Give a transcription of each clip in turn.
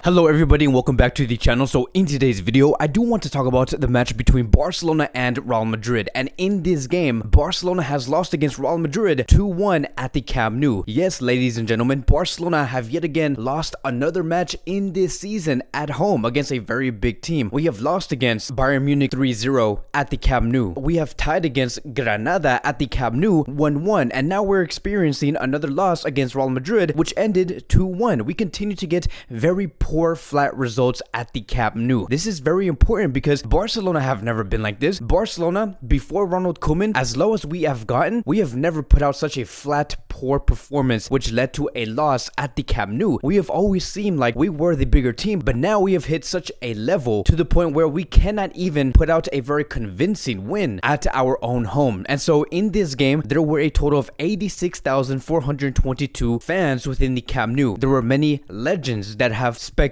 Hello everybody and welcome back to the channel. So in today's video, I do want to talk about the match between Barcelona and Real Madrid. And in this game, Barcelona has lost against Real Madrid 2-1 at the Camp Nou. Yes, ladies and gentlemen, Barcelona have yet again lost another match in this season at home against a very big team. We have lost against Bayern Munich 3-0 at the Camp Nou. We have tied against Granada at the Camp Nou 1-1. And now we're experiencing another loss against Real Madrid, which ended 2-1. We continue to get very poor flat results at the Camp Nou. This is very important because Barcelona have never been like this. Barcelona, before Ronald Koeman, as low as we have gotten, we have never put out such a flat, poor performance, which led to a loss at the Camp Nou. We have always seemed like we were the bigger team, but now we have hit such a level to the point where we cannot even put out a very convincing win at our own home. And so in this game, there were a total of 86,422 fans within the Camp Nou. There were many legends that have spectated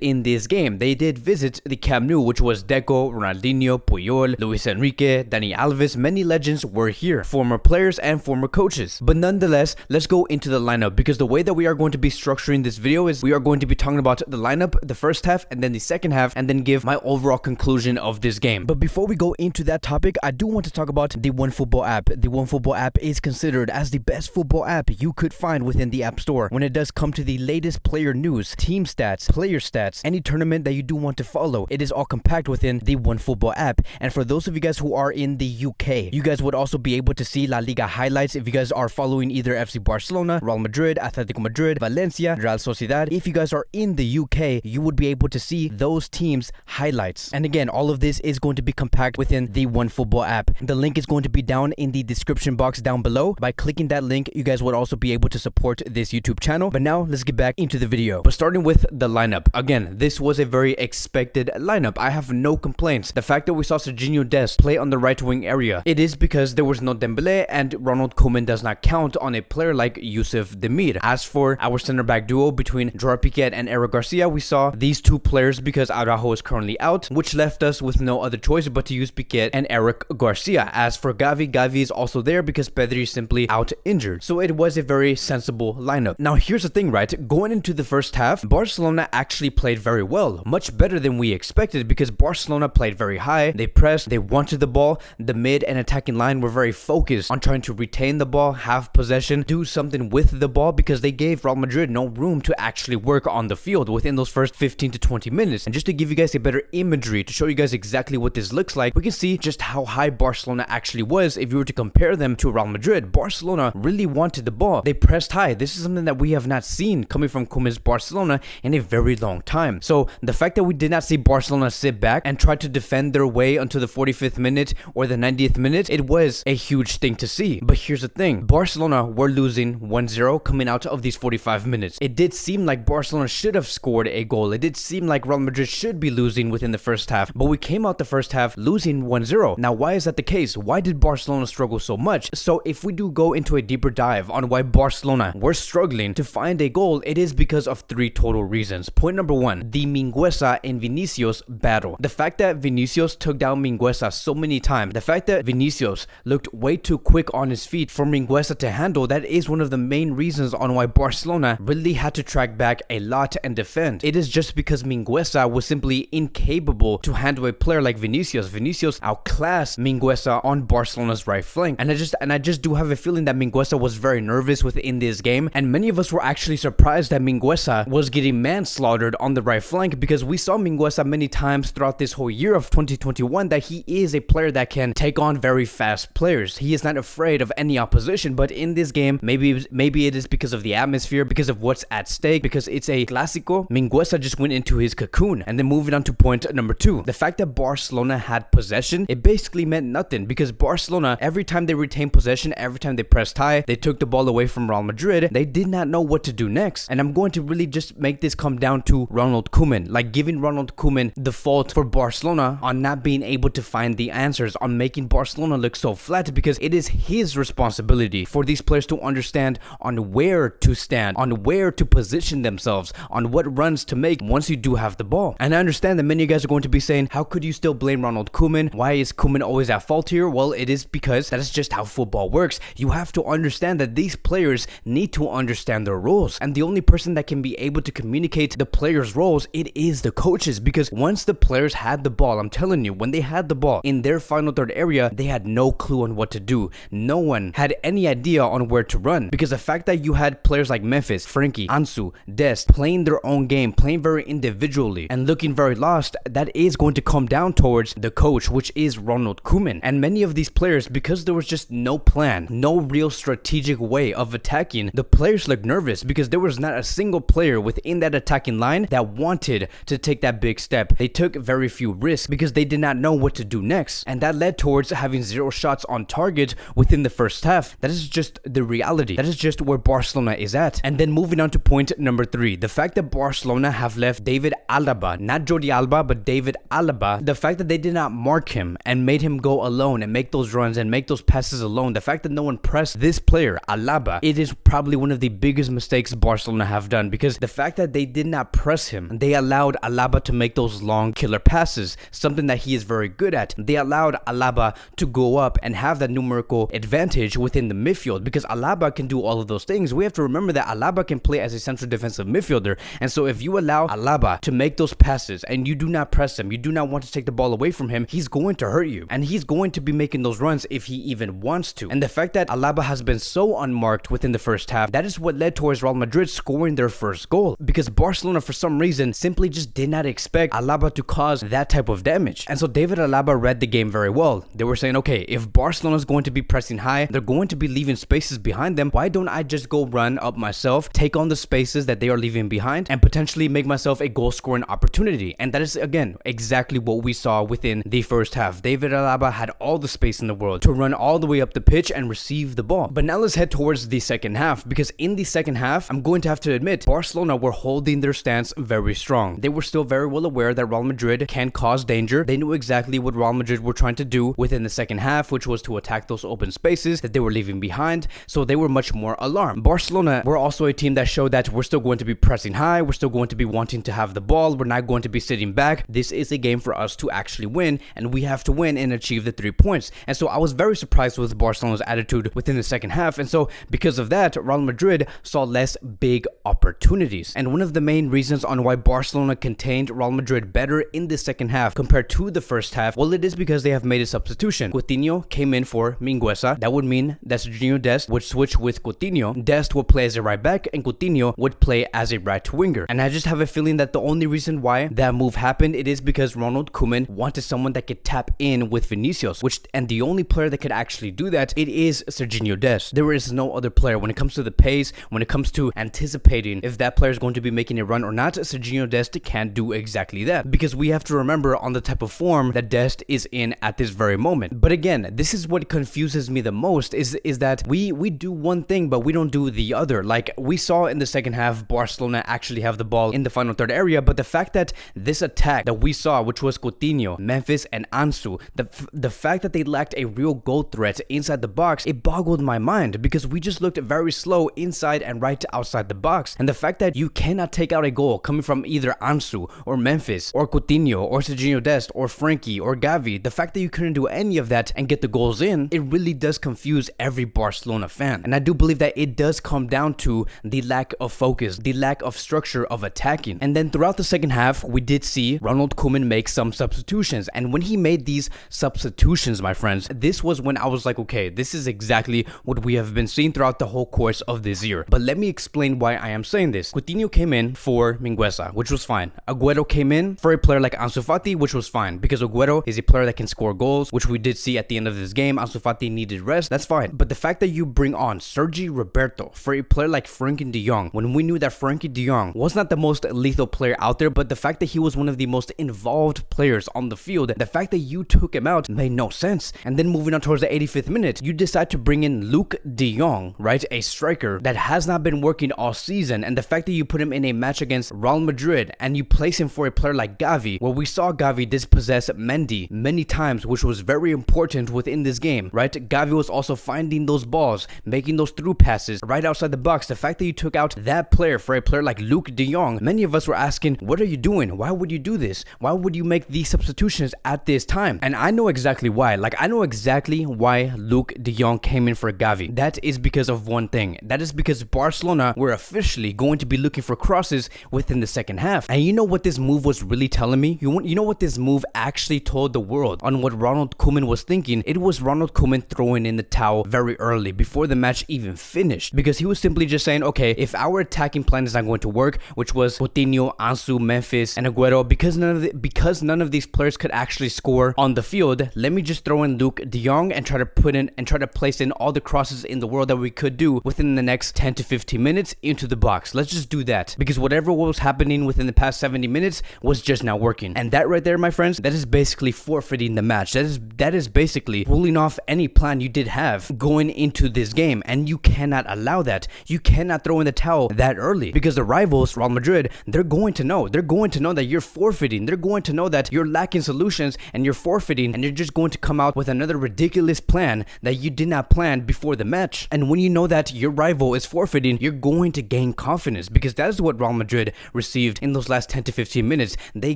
in this game. They did visit the Camp Nou, which was Deco, Ronaldinho, Puyol, Luis Enrique, Dani Alves. Many legends were here, former players and former coaches. But nonetheless, let's go into the lineup, because the way that we are going to be structuring this video is we are going to be talking about the lineup, the first half, and then the second half, and then give my overall conclusion of this game. But before we go into that topic, I do want to talk about the OneFootball app. The OneFootball app is considered as the best football app you could find within the App Store when it does come to the latest player news, team stats, player stats, any tournament that you do want to follow. It is all compact within the OneFootball app. And for those of you guys who are in the UK, you guys would also be able to see La Liga highlights if you guys are following either FC Barcelona, Real Madrid, Atletico Madrid, Valencia, Real Sociedad. If you guys are in the UK, you would be able to see those teams' highlights. And again, all of this is going to be compact within the OneFootball app. The link is going to be down in the description box down below. By clicking that link, you guys would also be able to support this YouTube channel. But now let's get back into the video. But starting with the lineup. Again, this was a very expected lineup. I have no complaints. The fact that we saw Sergio Dest play on the right wing area, it is because there was no Dembele and Ronald Koeman does not count on a player like Youssef Demir. As for our center back duo between Gerard Piqué and Eric Garcia, we saw these two players because Araujo is currently out, which left us with no other choice but to use Piqué and Eric Garcia. As for Gavi, Gavi is also there because Pedri is simply out injured. So it was a very sensible lineup. Now here's the thing, right? Going into the first half, Barcelona actually played very well, much better than we expected, because Barcelona played very high, they pressed, they wanted the ball, the mid and attacking line were very focused on trying to retain the ball, have possession, do something with the ball, because they gave Real Madrid no room to actually work on the field within those first 15 to 20 minutes. And just to give you guys a better imagery, to show you guys exactly what this looks like, we can see just how high Barcelona actually was if you were to compare them to Real Madrid. Barcelona really wanted the ball, they pressed high. This is something that we have not seen coming from Koeman's Barcelona in a very long time. So the fact that we did not see Barcelona sit back and try to defend their way until the 45th minute or the 90th minute, it was a huge thing to see. But here's the thing, Barcelona were losing 1-0 coming out of these 45 minutes. It did seem like Barcelona should have scored a goal. It did seem like Real Madrid should be losing within the first half, but we came out the first half losing 1-0. Now why is that the case? Why did Barcelona struggle so much? So if we do go into a deeper dive on why Barcelona were struggling to find a goal, it is because of three total reasons. Point number one, the Mingueza and Vinicius battle. The fact that Vinicius took down Mingueza so many times, the fact that Vinicius looked way too quick on his feet for Mingueza to handle, that is one of the main reasons on why Barcelona really had to track back a lot and defend. It is just because Mingueza was simply incapable to handle a player like Vinicius. Vinicius outclassed Mingueza on Barcelona's right flank. And I just do have a feeling that Mingueza was very nervous within this game, and many of us were actually surprised that Mingueza was getting manslaughtered on the right flank, because we saw Mingueza many times throughout this whole year of 2021 that he is a player that can take on very fast players. He is not afraid of any opposition, but in this game, maybe it is because of the atmosphere, because of what's at stake, because it's a CLASICO, Mingueza just went into his cocoon. And then moving on to point number two, the fact that Barcelona had possession, it basically meant nothing, because Barcelona, every time they retained possession, every time they pressed high, they took the ball away from Real Madrid, they did not know what to do next. And I'm going to really just make this come down to Ronald Koeman, like giving Ronald Koeman the fault for Barcelona on not being able to find the answers, on making Barcelona look so flat, because it is his responsibility for these players to understand on where to stand, on where to position themselves, on what runs to make once you do have the ball. And I understand that many of you guys are going to be saying, how could you still blame Ronald Koeman? Why is Koeman always at fault here? Well, it is because that is just how football works. You have to understand that these players need to understand their roles. And the only person that can be able to communicate the players' roles, it is the coaches. Because once the players had the ball, I'm telling you, when they had the ball in their final third area, they had no clue on what to do. No one had any idea on where to run. Because the fact that you had players like Memphis, Frenkie, Ansu, Dest playing their own game, playing very individually and looking very lost, that is going to come down towards the coach, which is Ronald Koeman. And many of these players, because there was just no plan, no real strategic way of attacking, the players looked nervous because there was not a single player within that attacking line that wanted to take that big step. They took very few risks because they did not know what to do next. And that led towards having 0 shots on target within the first half. That is just the reality. That is just where Barcelona is at. And then moving on to point number 3, the fact that Barcelona have left David Alaba, not Jordi Alba, but David Alaba, the fact that they did not mark him and made him go alone and make those runs and make those passes alone, the fact that no one pressed this player, Alaba, it is probably one of the biggest mistakes Barcelona have done, because the fact that they did not press him, they allowed Alaba to make those long killer passes, something that he is very good at. They allowed Alaba to go up and have that numerical advantage within the midfield, because Alaba can do all of those things. We have to remember that Alaba can play as a central defensive midfielder, and so if you allow Alaba to make those passes and you do not press him, you do not want to take the ball away from him, he's going to hurt you, and he's going to be making those runs if he even wants to. And the fact that Alaba has been so unmarked within the first half, that is what led towards Real Madrid scoring their first goal, because Barcelona for some reason simply just did not expect Alaba to cause that type of damage. And so David Alaba read the game very well. They were saying, okay, if Barcelona is going to be pressing high, they're going to be leaving spaces behind them, why don't I just go run up myself, take on the spaces that they are leaving behind, and potentially make myself a goal scoring opportunity? And that is, again, exactly what we saw within the first half. David Alaba had all the space in the world to run all the way up the pitch and receive the ball. But now let's head towards the second half, because in the second half, I'm going to have to admit, Barcelona were holding their stance very strong. They were still very well aware that Real Madrid can cause danger. They knew exactly what Real Madrid were trying to do within the second half, which was to attack those open spaces that they were leaving behind, so they were much more alarmed. Barcelona were also a team that showed that we're still going to be pressing high, we're still going to be wanting to have the ball, we're not going to be sitting back. This is a game for us to actually win, and we have to win and achieve the 3 points. And so I was very surprised with Barcelona's attitude within the second half, and so because of that, Real Madrid saw less big opportunities. And one of the main reasons on why Barcelona contained Real Madrid better in the second half compared to the first half, well, it is because they have made a substitution. Coutinho came in for Mingueza. That would mean that Sergio Dest would switch with Coutinho. Dest would play as a right back and Coutinho would play as a right winger. And I just have a feeling that the only reason why that move happened, it is because Ronald Koeman wanted someone that could tap in with Vinicius, and the only player that could actually do that, it is Sergio Dest. There is no other player when it comes to the pace, when it comes to anticipating if that player is going to be making a run or not. Sergio Dest can't do exactly that, because we have to remember on the type of form that Dest is in at this very moment. But again, this is what confuses me the most, is that we do one thing but we don't do the other. Like we saw in the second half, Barcelona actually have the ball in the final third area, but the fact that this attack that we saw, which was Coutinho, Memphis, and Ansu, the fact that they lacked a real goal threat inside the box, it boggled my mind, because we just looked very slow inside and right outside the box. And the fact that you cannot take out a goal coming from either Ansu or Memphis or Coutinho or Sergio Dest or Frenkie or Gavi, the fact that you couldn't do any of that and get the goals in, it really does confuse every Barcelona fan. And I do believe that it does come down to the lack of focus, the lack of structure of attacking. And then throughout the second half, we did see Ronald Koeman make some substitutions. And when he made these substitutions, my friends, this was when I was like, okay, this is exactly what we have been seeing throughout the whole course of this year. But let me explain why I am saying this. Coutinho came in for Mingueza, which was fine. Agüero came in for a player like Ansu Fati, which was fine, because Agüero is a player that can score goals, which we did see at the end of this game. Ansu Fati needed rest, that's fine. But the fact that you bring on Sergi Roberto for a player like Frenkie de Jong, when we knew that Frenkie de Jong was not the most lethal player out there, but the fact that he was one of the most involved players on the field, the fact that you took him out made no sense. And then moving on towards the 85th minute, you decide to bring in Luke de Jong, right? A striker that has not been working all season. And the fact that you put him in a match against Real Madrid and you place him for a player like Gavi, where we saw Gavi dispossess Mendy many times, which was very important within this game, right? Gavi was also finding those balls, making those through passes right outside the box. The fact that you took out that player for a player like Luke de Jong, many of us were asking, what are you doing? Why would you do this? Why would you make these substitutions at this time? And I know exactly why. Like, I know exactly why Luke de Jong came in for Gavi. That is because of one thing. That is because Barcelona were officially going to be looking for crosses within the second half. And you know what this move was really telling me? You know what this move actually told the world on what Ronald Koeman was thinking? It was Ronald Koeman throwing in the towel very early before the match even finished, because he was simply just saying, okay, if our attacking plan is not going to work, which was Coutinho, Ansu, Memphis, and Agüero, because none of these players could actually score on the field, let me just throw in Luke de Jong and try to place in all the crosses in the world that we could do within the next 10 to 15 minutes into the box. Let's just do that, because whatever was happening within the past 70 minutes was just not working. And that right there, my friends, that is basically forfeiting the match. That is basically ruling off any plan you did have going into this game, and you cannot allow that. You cannot throw in the towel that early, because the rivals, Real Madrid, they're going to know that you're forfeiting. They're going to know that you're lacking solutions and you're forfeiting, and you're just going to come out with another ridiculous plan that you did not plan before the match. And when you know that your rival is forfeiting, you're going to gain confidence, because that is what Real Madrid received in those last 10 to 15 minutes. They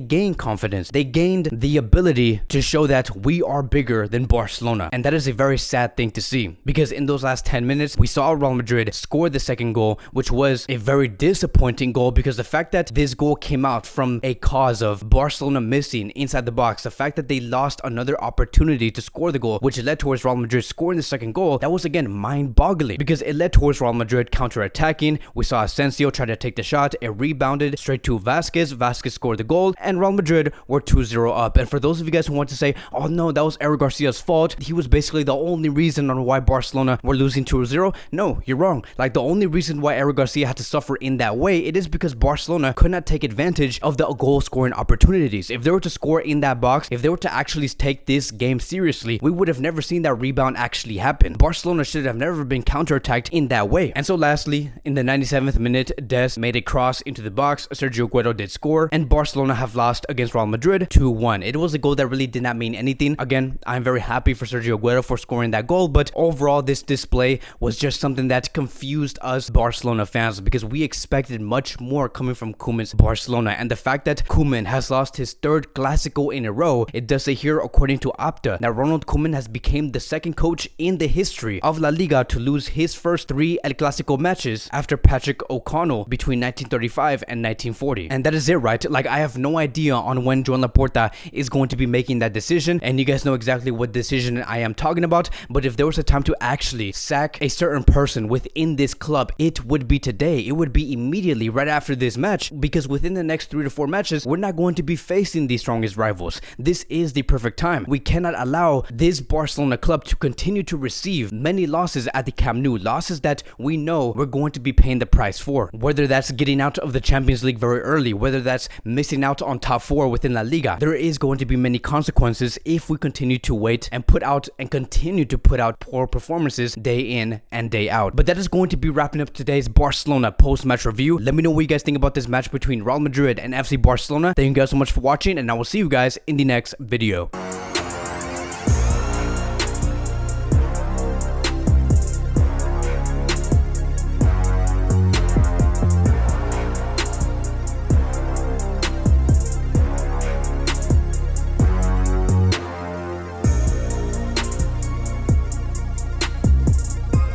gained confidence. They gained the ability to show that we are bigger than Barcelona. And that is a very sad thing to see, because in those last 10 minutes, we saw Real Madrid score the second goal, which was a very disappointing goal, because the fact that this goal came out from a cause of Barcelona missing inside the box, the fact that they lost another opportunity to score the goal, which led towards Real Madrid scoring the second goal, that was again mind-boggling, because it led towards Real Madrid counter-attacking. We saw Asensio try to take the shot, it rebounded straight to Vasquez scored the goal, and Real Madrid were 2-0 up. And for those of you guys who want to say, oh no, that was Eric Garcia's fault, he was basically the only reason on why Barcelona were losing 2-0, no, you're wrong. Like, the only reason why Eric Garcia had to suffer in that way, it is because Barcelona could not take advantage of the goal scoring opportunities. If they were to score in that box, if they were to actually take this game seriously, we would have never seen that rebound actually happen. Barcelona should have never been counterattacked in that way. And so lastly, in the 97th minute, Des made a cross into the box, Sergio Agüero did score, and Barcelona have lost against Real Madrid 2-1. It was a goal that really did not mean anything. Again, I'm very happy for Sergio Agüero for scoring that goal, but overall this display was just something that confused us Barcelona fans, because we expected much more coming from Koeman's Barcelona. And the fact that Koeman has lost his third Clásico in a row, it does say here, according to Opta, that Ronald Koeman has become the second coach in the history of La Liga to lose his first 3 El Clásico matches after Patrick O'Connell between 1935 and 1940. And that is it, right? Like, I have no idea on when Joan Laporta is going to be making that decision, and you guys know exactly what decision I am talking about. But if there was a time to actually sack a certain person within this club, it would be today. It would be immediately right after this match, because within the next 3 to 4 matches, we're not going to be facing the strongest rivals. This is the perfect time. We cannot allow this Barcelona club to continue to receive many losses at the Camp Nou, losses that we know we're going to be paying the price for, whether that's getting out of the Champions League very early, whether that's missing out on top 4 within La Liga. There is going to be many consequences if we continue to wait and continue to put out poor performances day in and day out. But that is going to be wrapping up today's Barcelona post-match review. Let me know what you guys think about this match between Real Madrid and FC Barcelona. Thank you guys so much for watching, and I will see you guys in the next video.